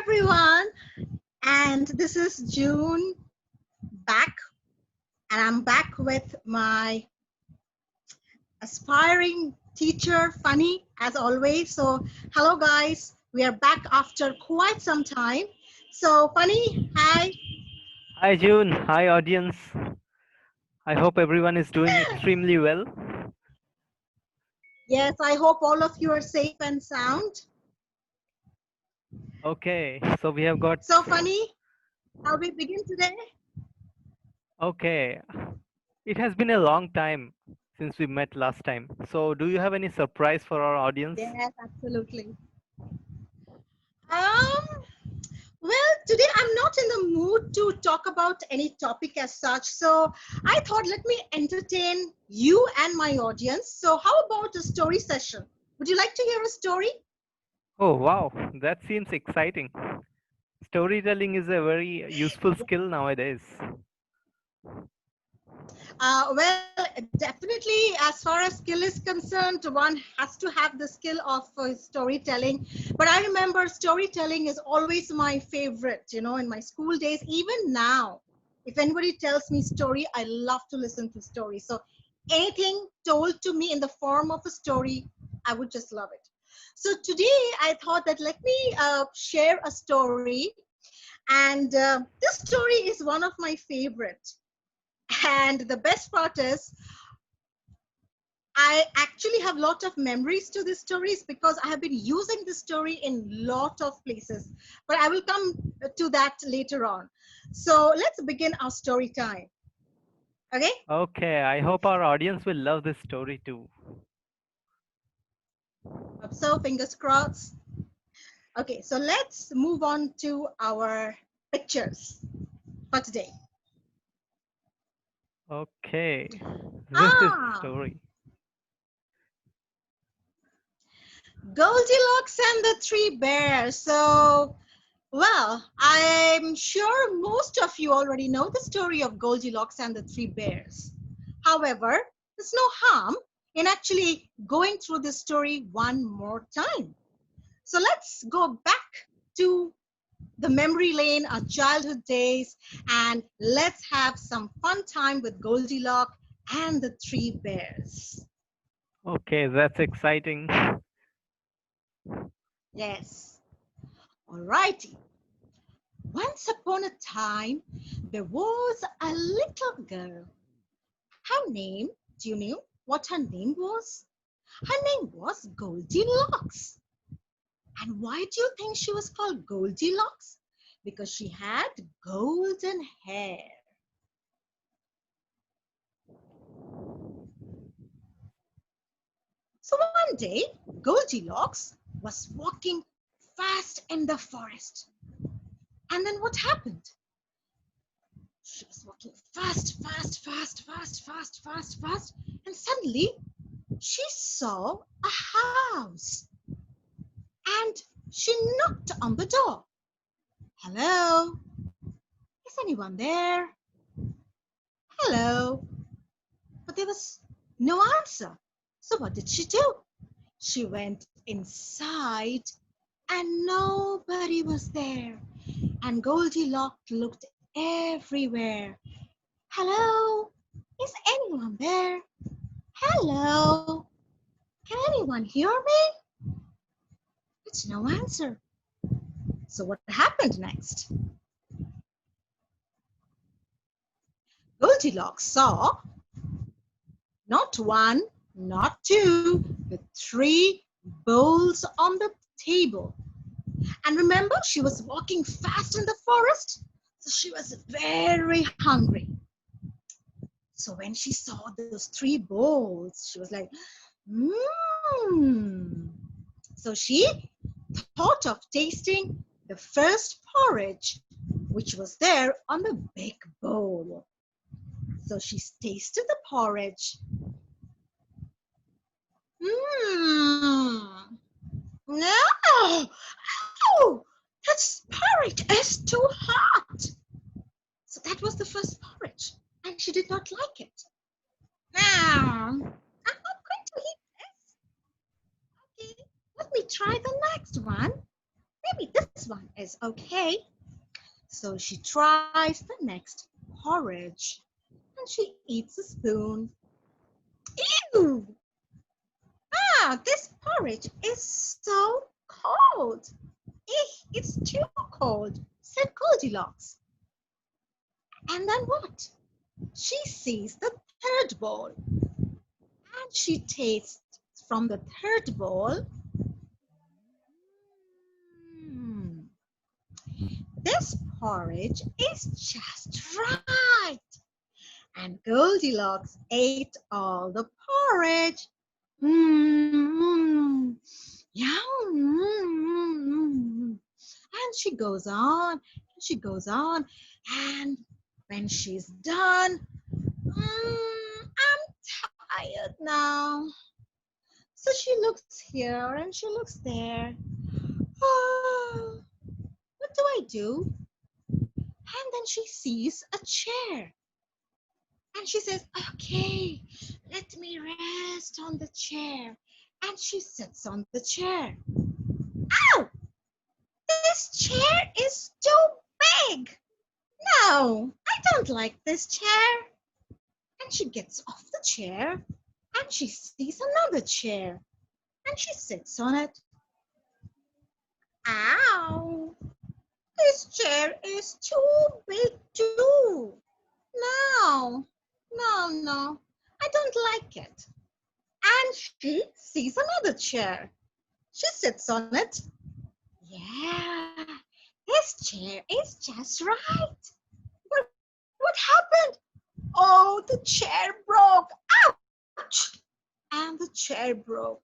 everyone, and this is June back, and I'm back with my aspiring teacher, Funny, as always. So, hello guys, we are back after quite some time. So, Funny, hi. Hi June, hi audience. I hope everyone is doing extremely well. Yes, I hope all of you are safe and sound. Okay, so we have got. So, Funny, shall we begin today? Okay, it has been a long time since we met last time. So, do you have any surprise for our audience? Yes, absolutely. Um, Well, today I'm not in the mood to talk about any topic as such. So I thought, let me entertain you and my audience. So, how about a story session? Would you like to hear a story? Oh, wow, that seems exciting. Storytelling is a very useful skill nowadays. Well, definitely, as far as skill is concerned, one has to have the skill of storytelling. But I remember storytelling is always my favorite, in my school days, even now. If anybody tells me story, I love to listen to stories. So anything told to me in the form of a story, I would just love it. So today I thought that let me share a story. And this story is one of my favorite. And the best part is, I actually have a lot of memories to these stories because I have been using this story in lot of places. But I will come to that later on. So let's begin our story time. Okay? Okay, I hope our audience will love this story too. Hope so, fingers crossed. Okay, so let's move on to our pictures for today. Okay, this is the Ah, story. Goldilocks and the Three Bears. So, well, I'm sure most of you already know the story of Goldilocks and the Three Bears. However, there's no harm in actually going through the story one more time. So let's go back to the memory lane, our childhood days, and let's have some fun time with Goldilocks and the Three Bears. Okay, that's exciting. Yes. Alrighty. Once upon a time, there was a little girl. Her name, do you know what her name was? Her name was Goldilocks. And why do you think she was called Goldilocks? Because she had golden hair. So one day, Goldilocks was walking fast in the forest. And then what happened? She was walking fast, fast, fast, fast, fast, fast, fast. And suddenly she saw a house. And she knocked on the door. Hello? Is anyone there? Hello? But there was no answer. So what did she do? She went inside and nobody was there. And Goldilocks looked everywhere. Hello? Is anyone there? Hello? Can anyone hear me? It's no answer. So what happened next? Goldilocks saw not one, not two, but three bowls on the table. And remember, she was walking fast in the forest, so she was very hungry. So when she saw those three bowls, she was like, mmm. So she thought of tasting the first porridge, which was there on the big bowl. So she tasted the porridge. Mmm. No! Oh! That porridge is too hot! So that was the first porridge, and she did not like it. Now, I'm not going to eat this. Okay, let me try the next one. maybe this one is okay. So she tries the next porridge and she eats a spoon. Ew! This porridge is so cold. It's too cold, said Goldilocks. And then what? She sees the third bowl and she tastes from the third bowl. Mm, this porridge is just right. And Goldilocks ate all the porridge. Mmm, yum. And she goes on, and when she's done, I'm tired now. So she looks here and she looks there. Oh, what do I do? And then she sees a chair. And she says, okay, let me rest on the chair. And she sits on the chair. Ow! This chair is too big. No, I don't like this chair. And she gets off the chair and she sees another chair and she sits on it. Ow! This chair is too big too. No, no, I don't like it. And she sees another chair. She sits on it. Yeah, this chair is just right. But what happened? Oh, the chair broke. Ouch! And the chair broke.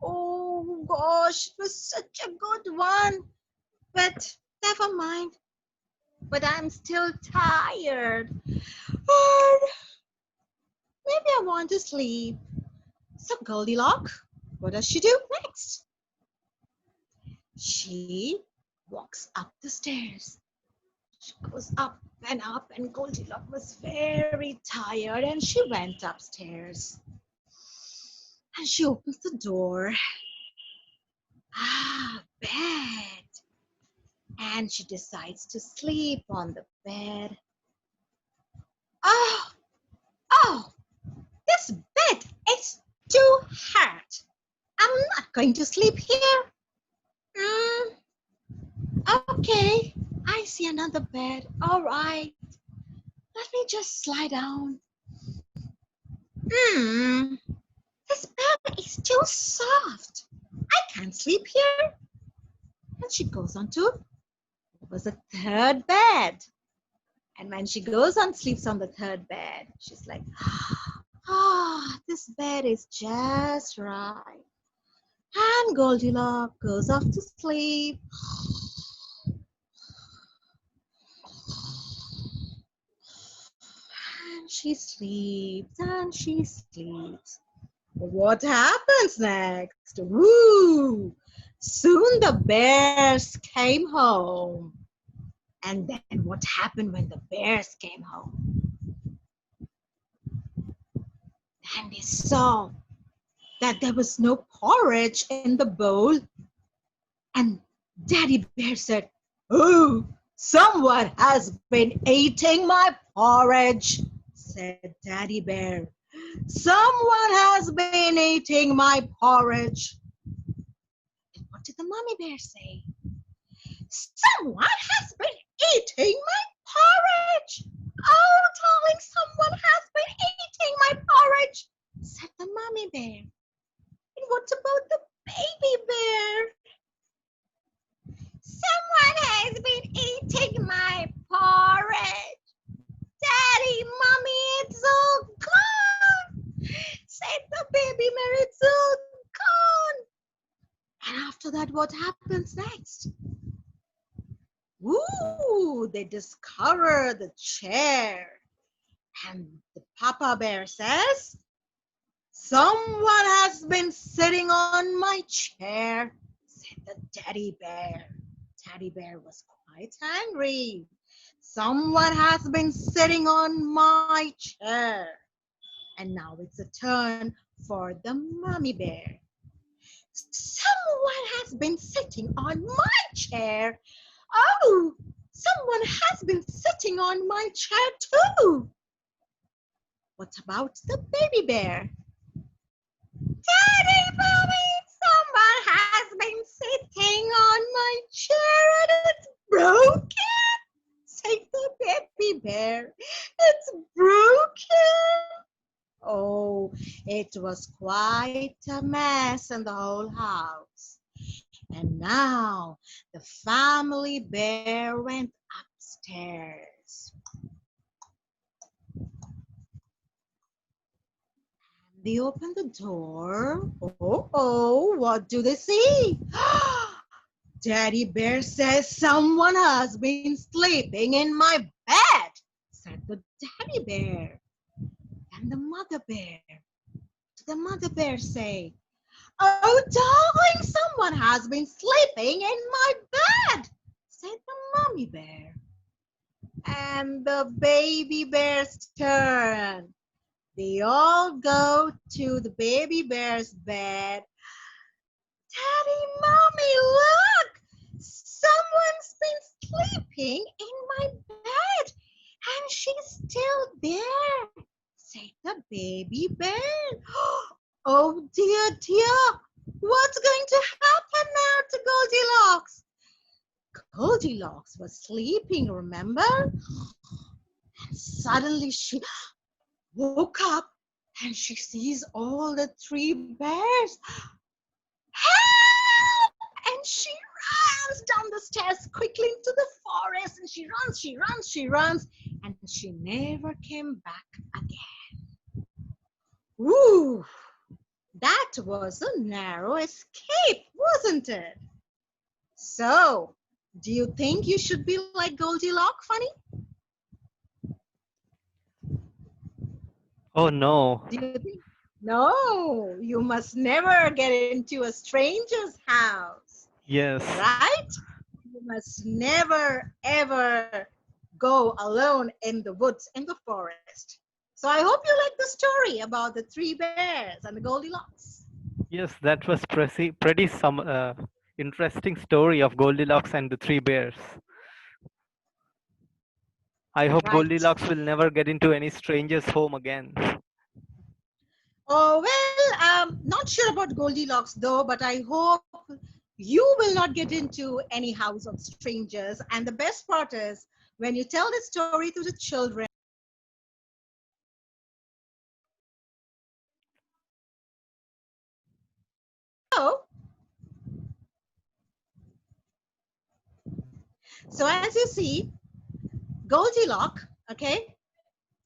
Oh gosh, it was such a good one. But never mind. But I'm still tired. And maybe I want to sleep. So Goldilocks, what does she do next? She walks up the stairs. She goes up, and Goldilocks was very tired, and she went upstairs. And she opens the door. Bed. And she decides to sleep on the bed. Oh, this bed is too hard. I'm not going to sleep here. Okay, I see another bed. All right, let me just lie down. This bed is too soft. I can't sleep here. And she goes on to, it was a third bed. And when she goes on, sleeps on the third bed, she's like, this bed is just right. And Goldilocks goes off to sleep. And she sleeps and she sleeps. What happens next? Woo! Soon the bears came home. And then what happened when the bears came home? And they saw that there was no porridge in the bowl. And Daddy Bear said, oh, someone has been eating my porridge, said Daddy Bear. Someone has been eating my porridge. And what did the Mommy Bear say? Someone has been eating my porridge. Oh, darling, someone has been eating my porridge, said the Mommy Bear. And what about the Baby Bear? Someone has been eating my porridge. Daddy, Mommy, it's all gone, said the Baby Bear. It's all gone. And after that, what happens next? Ooh, they discover the chair. And the Papa Bear says, someone has been sitting on my chair, said the Teddy Bear. Teddy Bear was quite angry. Someone has been sitting on my chair. And now it's a turn for the Mommy Bear. Someone has been sitting on my chair. Oh, someone has been sitting on my chair too. What about the baby bear? Daddy, Mommy, someone has been sitting on my chair and it's broken. Say the baby bear, it's broken. Oh, it was quite a mess in the whole house. And now the family bear went upstairs. They opened the door. Oh, what do they see? Daddy Bear says someone has been sleeping in my bed, said the daddy bear. And the mother bear, to the mother bear say, oh, darling, someone has been sleeping in my bed, said the mommy bear. And the baby bear's turn. They all go to the baby bear's bed. Daddy, Mommy, look! Someone's been sleeping in my bed and she's still there, said the baby bear. Oh dear, what's going to happen now to Goldilocks? Goldilocks was sleeping, remember? And suddenly she woke up and she sees all the three bears. Help! And she runs down the stairs quickly into the forest and she runs, and she never came back again. Ooh, that was a narrow escape, wasn't it? So, do you think you should be like Goldilocks, Funny? Oh no. Do you think? No, you must never get into a stranger's house, Yes. right? You must never ever go alone in the woods, in the forest. So I hope you like the story about the three bears and the Goldilocks. Yes, that was pretty some interesting story of Goldilocks and the three bears. I hope Right. Goldilocks will never get into any stranger's home again. Oh, well, not sure about Goldilocks though, but I hope you will not get into any house of strangers. And the best part is when you tell the story to the children. So as you see, Goldilocks, okay,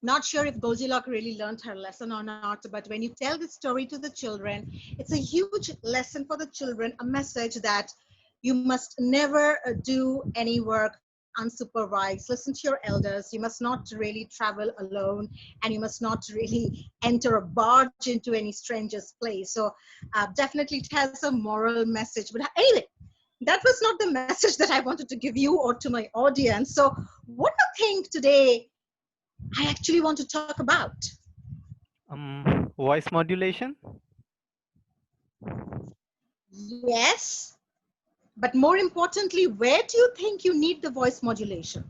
not sure if Goldilocks really learned her lesson or not, but when you tell the story to the children, it's a huge lesson for the children, a message that you must never do any work unsupervised. Listen to your elders. You must not really travel alone, and you must not really enter a barge into any stranger's place. So definitely it has a moral message. But anyway, that was not the message that I wanted to give you or to my audience. So what do you think today I actually want to talk about? Voice modulation? Yes, but more importantly, where do you think you need the voice modulation?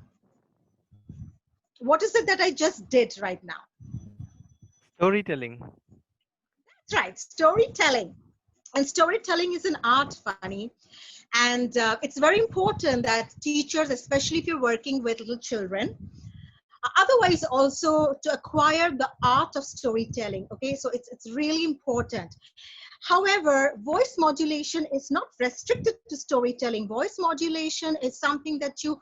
What is it that I just did right now? Storytelling. That's right, storytelling. And storytelling is an art, Funny. And it's very important that teachers, especially if you're working with little children, otherwise also to acquire the art of storytelling. Okay, so it's really important. However, voice modulation is not restricted to storytelling. Voice modulation is something that you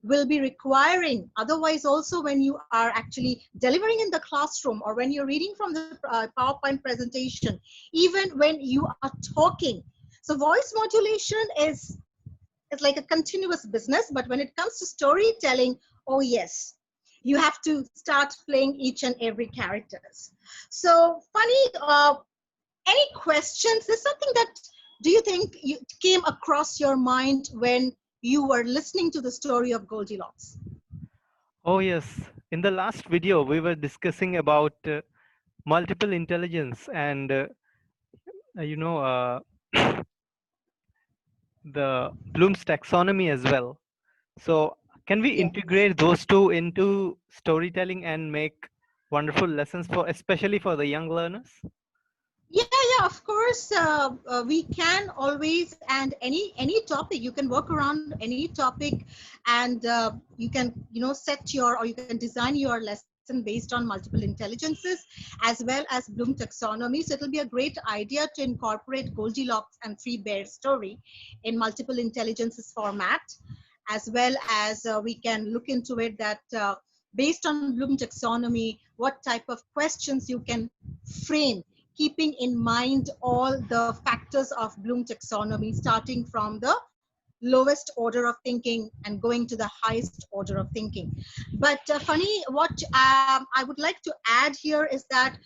will be requiring. Otherwise, also when you are actually delivering in the classroom or when you're reading from the PowerPoint presentation, even when you are talking. So voice modulation is like a continuous business, but when it comes to storytelling, oh yes, you have to start playing each and every characters. So Funny, any questions? There's something that do you think you came across your mind when you were listening to the story of Goldilocks? Oh yes. In the last video, we were discussing about multiple intelligence and you know the Bloom's taxonomy as well. So can we Yes. integrate those two into storytelling and make wonderful lessons for, especially for the young learners? Yeah, yeah, of course. We can always, and any topic you can work around any topic, and you can set your, or you can design your lesson based on multiple intelligences as well as Bloom taxonomy. So it'll be a great idea to incorporate Goldilocks and Three Bears story in multiple intelligences format, as well as we can look into it that based on Bloom taxonomy, what type of questions you can frame, keeping in mind all the factors of Bloom taxonomy, starting from the lowest order of thinking and going to the highest order of thinking. But funny, what I would like to add here is that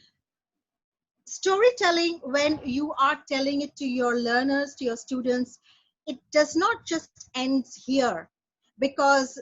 storytelling, when you are telling it to your learners, to your students, it does not just end here, because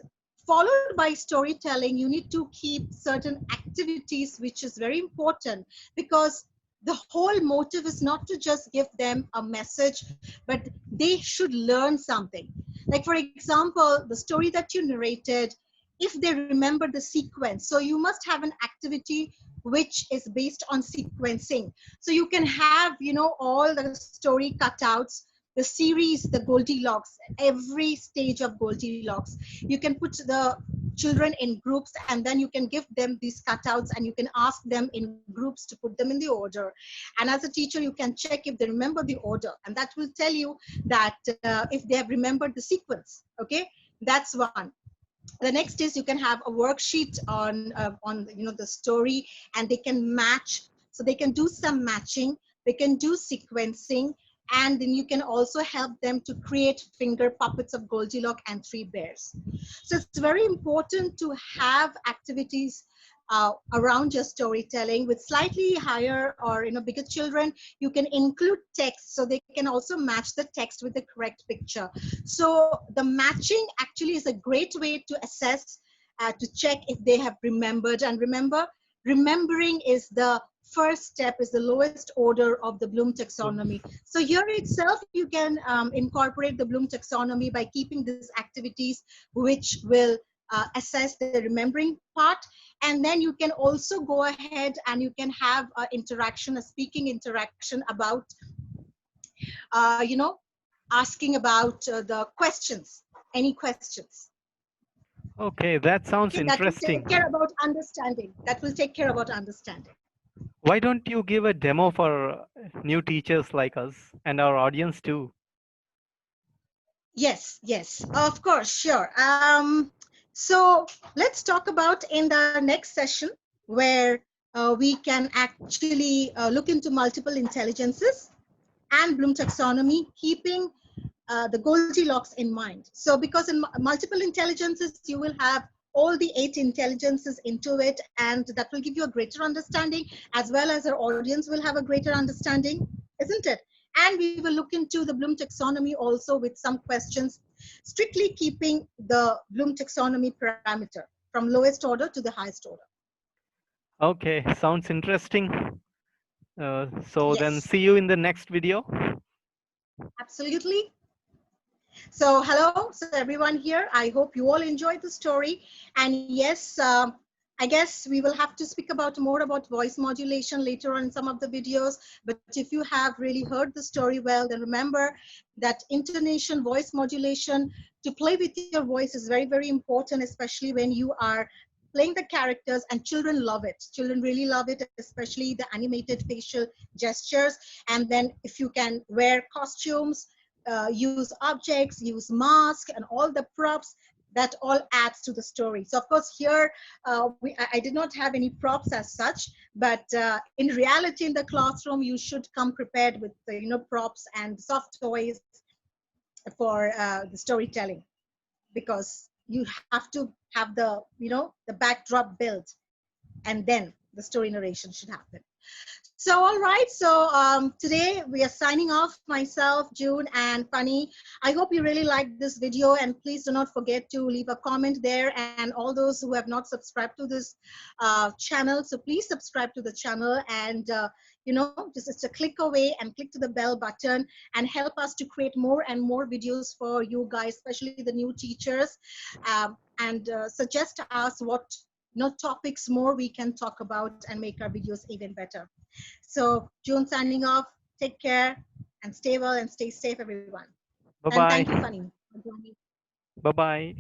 followed by storytelling you need to keep certain activities, which is very important, because the whole motive is not to just give them a message, but they should learn something. Like for example, the story that you narrated, if they remember the sequence, so you must have an activity which is based on sequencing. So you can have, all the story cutouts, the series, the Goldilocks, every stage of Goldilocks. You can put the children in groups, and then you can give them these cutouts, and you can ask them in groups to put them in the order. And as a teacher, you can check if they remember the order, and that will tell you that if they have remembered the sequence. Okay, that's one. The next is you can have a worksheet on the story, and they can match, so they can do some matching, they can do sequencing, and then you can also help them to create finger puppets of Goldilocks and Three Bears. So it's very important to have activities around your storytelling. With slightly higher or bigger children, you can include text, so they can also match the text with the correct picture. So the matching actually is a great way to assess, to check if they have remembered. And remember, remembering is the first step, is the lowest order of the Bloom taxonomy. So here itself, you can incorporate the Bloom taxonomy by keeping these activities, which will assess the remembering part. And then you can also go ahead and you can have an interaction, a speaking interaction about, asking about the questions, any questions. Okay, that sounds Okay, that will take interesting. care about understanding. That will take care about understanding. Why don't you give a demo for new teachers like us and our audience too? Yes, yes, of course, sure. So let's talk about in the next session, where we can actually look into multiple intelligences and Bloom taxonomy, keeping the Goldilocks in mind. So because in multiple intelligences, you will have all the 8 intelligences into it, and that will give you a greater understanding, as well as our audience will have a greater understanding, isn't it? And we will look into the Bloom taxonomy also with some questions, strictly keeping the Bloom taxonomy parameter from lowest order to the highest order. Okay, sounds interesting. So then Yes, see you in the next video. absolutely. So hello, so everyone here. I hope you all enjoyed the story. And yes, I guess we will have to speak about more about voice modulation later on in some of the videos. But if you have really heard the story well, then remember that intonation, voice modulation, to play with your voice is very, very important, especially when you are playing the characters, and children love it. Children really love it, especially the animated facial gestures. And then if you can wear costumes, use objects, use mask, and all the props, that all adds to the story. So of course here, I did not have any props as such, but in reality in the classroom, you should come prepared with props and soft toys for the storytelling, because you have to have the backdrop built, and then the story narration should happen. So, all right. So, today we are signing off, myself, June, and Funny. I hope you really liked this video, and please do not forget to leave a comment there. And all those who have not subscribed to this channel, so please subscribe to the channel. And just it's a click away and click to the bell button and help us to create more and more videos for you guys, especially the new teachers, and suggest to us what topics more we can talk about and make our videos even better. So, June signing off. Take care and stay well and stay safe, everyone. Bye And thank bye. you, Funny, for joining. Bye bye.